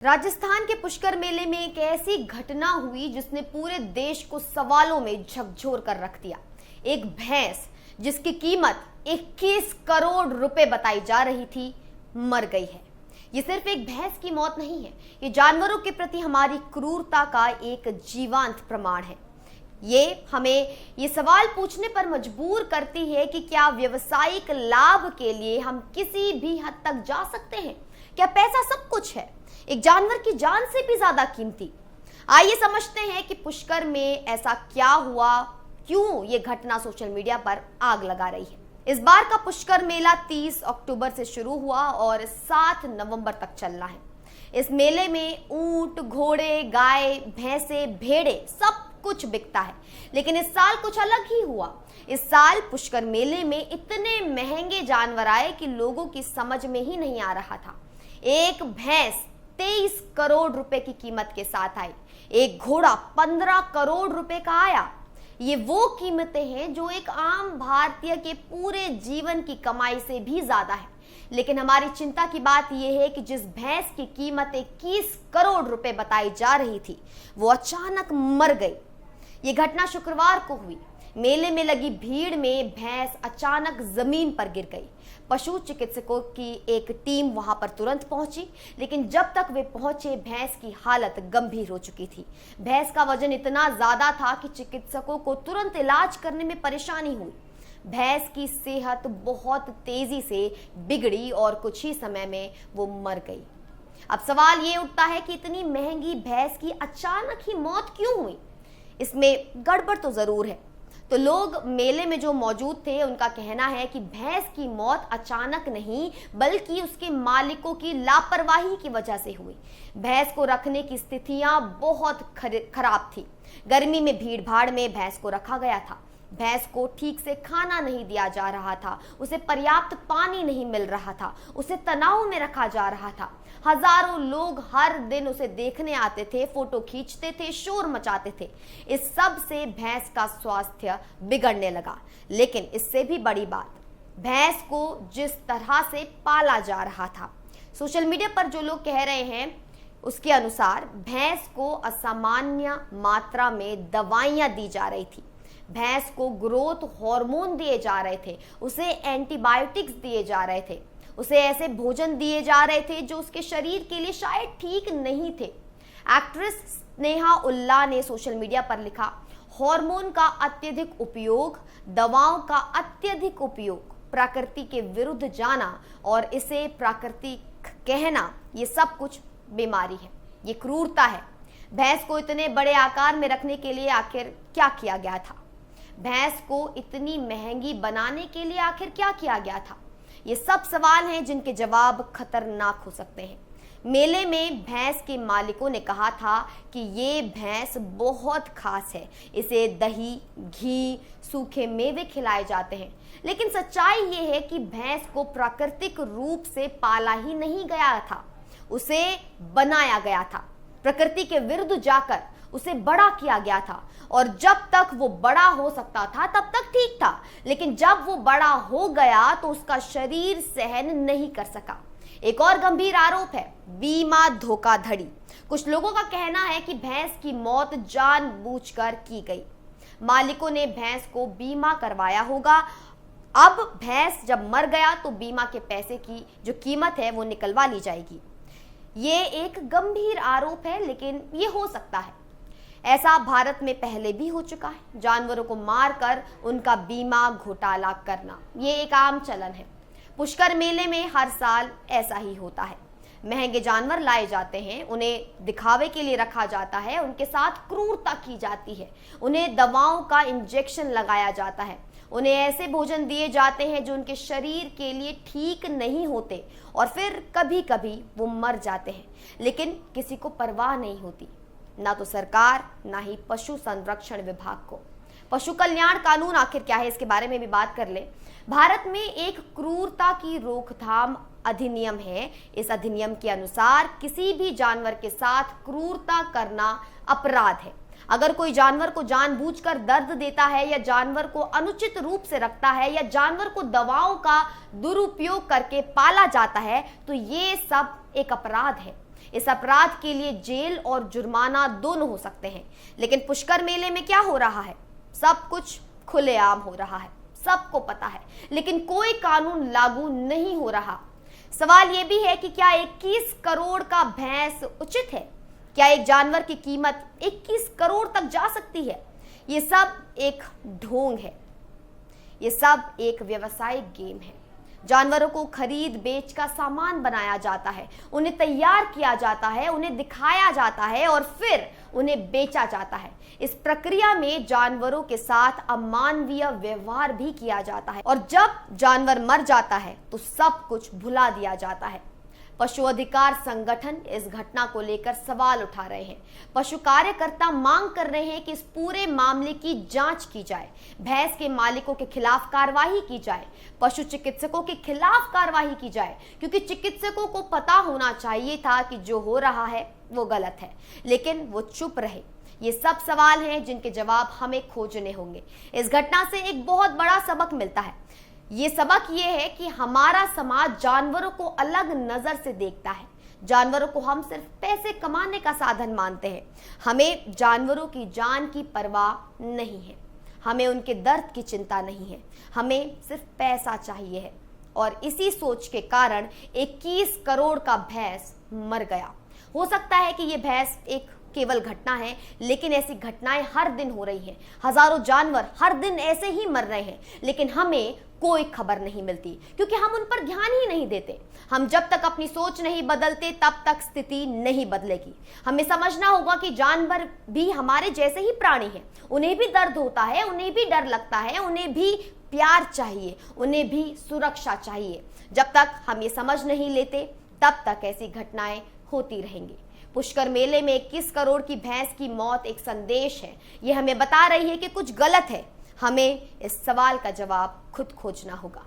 राजस्थान के पुष्कर मेले में एक ऐसी घटना हुई जिसने पूरे देश को सवालों में झकझोर कर रख दिया। एक भैंस जिसकी कीमत 21 करोड़ रुपए बताई जा रही थी, मर गई है। ये सिर्फ एक भैंस की मौत नहीं है, ये जानवरों के प्रति हमारी क्रूरता का एक जीवंत प्रमाण है। ये हमें ये सवाल पूछने पर मजबूर करती है कि क्या व्यावसायिक लाभ के लिए हम किसी भी हद तक जा सकते हैं? क्या पैसा सब कुछ है, एक जानवर की जान से भी ज्यादा कीमती? आइए समझते हैं कि पुष्कर में ऐसा क्या हुआ, क्यों ये घटना सोशल मीडिया पर आग लगा रही है। इस बार का पुष्कर मेला 30 अक्टूबर से शुरू हुआ और 7 नवंबर तक चलना है। इस मेले में ऊंट, घोड़े, गाय, भैंसे, भेड़े सब कुछ बिकता है, लेकिन इस साल कुछ अलग ही हुआ। इस साल पुष्कर मेले में इतने महंगे जानवर आए कि लोगों की समझ में ही नहीं आ रहा था। एक भैंस 23 करोड़ रुपए की कीमत के साथ आई, एक घोड़ा 15 करोड़ रुपए का आया। ये वो कीमतें हैं जो एक आम भारतीय के पूरे जीवन की कमाई से भी ज्यादा है। लेकिन हमारी चिंता की बात यह है कि जिस भैंस की कीमत 21 करोड़ रुपए बताई जा रही थी, वो अचानक मर गई। ये घटना शुक्रवार को हुई। मेले में लगी भीड़ में भैंस अचानक जमीन पर गिर गई। पशु चिकित्सकों की एक टीम वहां पर तुरंत पहुंची, लेकिन जब तक वे पहुंचे भैंस की हालत गंभीर हो चुकी थी। भैंस का वजन इतना ज्यादा था कि चिकित्सकों को तुरंत इलाज करने में परेशानी हुई। भैंस की सेहत बहुत तेजी से बिगड़ी और कुछ ही समय में वो मर गई। अब सवाल ये उठता है कि इतनी महंगी भैंस की अचानक ही मौत क्यों हुई? इसमें गड़बड़ तो जरूर है। तो लोग मेले में जो मौजूद थे उनका कहना है कि भैंस की मौत अचानक नहीं, बल्कि उसके मालिकों की लापरवाही की वजह से हुई। भैंस को रखने की स्थितियां बहुत खराब थी। गर्मी में भीड़ भाड़ में भैंस को रखा गया था। भैंस को ठीक से खाना नहीं दिया जा रहा था, उसे पर्याप्त पानी नहीं मिल रहा था, उसे तनाव में रखा जा रहा था। हजारों लोग हर दिन उसे देखने आते थे, फोटो खींचते थे, शोर मचाते थे। इस सब से भैंस का स्वास्थ्य बिगड़ने लगा। लेकिन इससे भी बड़ी बात, भैंस को जिस तरह से पाला जा रहा था, सोशल मीडिया पर जो लोग कह रहे हैं उसके अनुसार भैंस को असामान्य मात्रा में दवाइयां दी जा रही थी। भैंस को ग्रोथ हार्मोन दिए जा रहे थे, उसे एंटीबायोटिक्स दिए जा रहे थे, उसे ऐसे भोजन दिए जा रहे थे जो उसके शरीर के लिए शायद ठीक नहीं थे। एक्ट्रेस स्नेहा उल्ला ने सोशल मीडिया पर लिखा, हार्मोन का अत्यधिक उपयोग, दवाओं का अत्यधिक उपयोग, प्रकृति के विरुद्ध जाना और इसे प्राकृतिक कहना, ये सब कुछ बीमारी है, ये क्रूरता है। भैंस को इतने बड़े आकार में रखने के लिए आखिर क्या किया गया था? भैंस को इतनी महंगी बनाने के लिए आखिर क्या किया गया था? ये सब सवाल हैं जिनके जवाब खतरनाक हो सकते हैं। मेले में भैंस के मालिकों ने कहा था कि ये भैंस बहुत खास है, इसे दही, घी, सूखे मेवे खिलाए जाते हैं। लेकिन सच्चाई ये है कि भैंस को प्राकृतिक रूप से पाला ही नहीं गया था, उसे बनाया गया था। प्रकृति के विरुद्ध जाकर उसे बड़ा किया गया था, और जब तक वो बड़ा हो सकता था तब तक ठीक था। लेकिन जब वो बड़ा हो गया तो उसका शरीर सहन नहीं कर सका। एक और गंभीर आरोप है बीमा धोखाधड़ी। कुछ लोगों का कहना है कि भैंस की मौत जानबूझकर की गई। मालिकों ने भैंस को बीमा करवाया होगा। अब भैंस जब मर गया तो बीमा के पैसे की जो कीमत है वो निकलवा ली जाएगी। ये एक गंभीर आरोप है, लेकिन ये हो सकता है। ऐसा भारत में पहले भी हो चुका है। जानवरों को मारकर उनका बीमा घोटाला करना, ये एक आम चलन है। पुष्कर मेले में हर साल ऐसा ही होता है। महंगे जानवर लाए जाते हैं, उन्हें दिखावे के लिए रखा जाता है, उनके साथ क्रूरता की जाती है, उन्हें दवाओं का इंजेक्शन लगाया जाता है, उन्हें ऐसे भोजन दिए जाते हैं जो उनके शरीर के लिए ठीक नहीं होते, और फिर कभी कभी वो मर जाते हैं। लेकिन किसी को परवाह नहीं होती, ना तो सरकार, ना ही पशु संरक्षण विभाग को। पशु कल्याण कानून आखिर क्या है, इसके बारे में भी बात कर ले। भारत में एक क्रूरता की रोकथाम अधिनियम है। इस अधिनियम के अनुसार किसी भी जानवर के साथ क्रूरता करना अपराध है। अगर कोई जानवर को जानबूझकर दर्द देता है, या जानवर को अनुचित रूप से रखता है, या जानवर को दवाओं का दुरुपयोग करके पाला जाता है, तो ये सब एक अपराध है। इस अपराध के लिए जेल और जुर्माना दोनों हो सकते हैं। लेकिन पुष्कर मेले में क्या हो रहा है? सब कुछ खुलेआम हो रहा है, सबको पता है, लेकिन कोई कानून लागू नहीं हो रहा। सवाल यह भी है कि क्या 21 करोड़ का भैंस उचित है? क्या एक जानवर की कीमत 21 करोड़ तक जा सकती है? ये सब एक ढोंग है, ये सब एक व्यवसायिक गेम है। जानवरों को खरीद बेच का सामान बनाया जाता है, उन्हें तैयार किया जाता है, उन्हें दिखाया जाता है और फिर उन्हें बेचा जाता है। इस प्रक्रिया में जानवरों के साथ अमानवीय व्यवहार भी किया जाता है और जब जानवर मर जाता है तो सब कुछ भुला दिया जाता है। पशु अधिकार संगठन इस घटना को लेकर सवाल उठा रहे हैं। पशु कार्यकर्ता मांग कर रहे हैं कि इस पूरे मामले की जांच की जाए, भैंस के मालिकों के खिलाफ कार्रवाई की जाए, पशु चिकित्सकों के खिलाफ कार्रवाई की जाए, क्योंकि चिकित्सकों को पता होना चाहिए था कि जो हो रहा है वो गलत है, लेकिन वो चुप रहे। ये सब सवाल हैं जिनके जवाब हमें खोजने होंगे। इस घटना से एक बहुत बड़ा सबक मिलता है। ये सबक ये है कि हमारा समाज जानवरों को अलग नजर से देखता है। जानवरों को हम सिर्फ पैसे कमाने का साधन मानते हैं। हमें जानवरों की जान की परवाह नहीं है, हमें उनके दर्द की चिंता नहीं है, हमें सिर्फ पैसा चाहिए है। और इसी सोच के कारण 21 करोड़ का भैंस मर गया। हो सकता है कि ये भैंस एक केवल घटना है, लेकिन ऐसी घटनाएं हर दिन हो रही हैं। हजारों जानवर हर दिन ऐसे ही मर रहे हैं, लेकिन हमें कोई खबर नहीं मिलती क्योंकि हम उन पर ध्यान ही नहीं देते। हम जब तक अपनी सोच नहीं बदलते तब तक स्थिति नहीं बदलेगी। हमें समझना होगा कि जानवर भी हमारे जैसे ही प्राणी हैं, उन्हें भी दर्द होता है, उन्हें भी डर लगता है, उन्हें भी प्यार चाहिए, उन्हें भी सुरक्षा चाहिए। जब तक हम ये समझ नहीं लेते तब तक ऐसी घटनाएं होती रहेंगी। पुष्कर मेले में 21 करोड़ की भैंस की मौत एक संदेश है। ये हमें बता रही है कि कुछ गलत है। हमें इस सवाल का जवाब खुद खोजना होगा।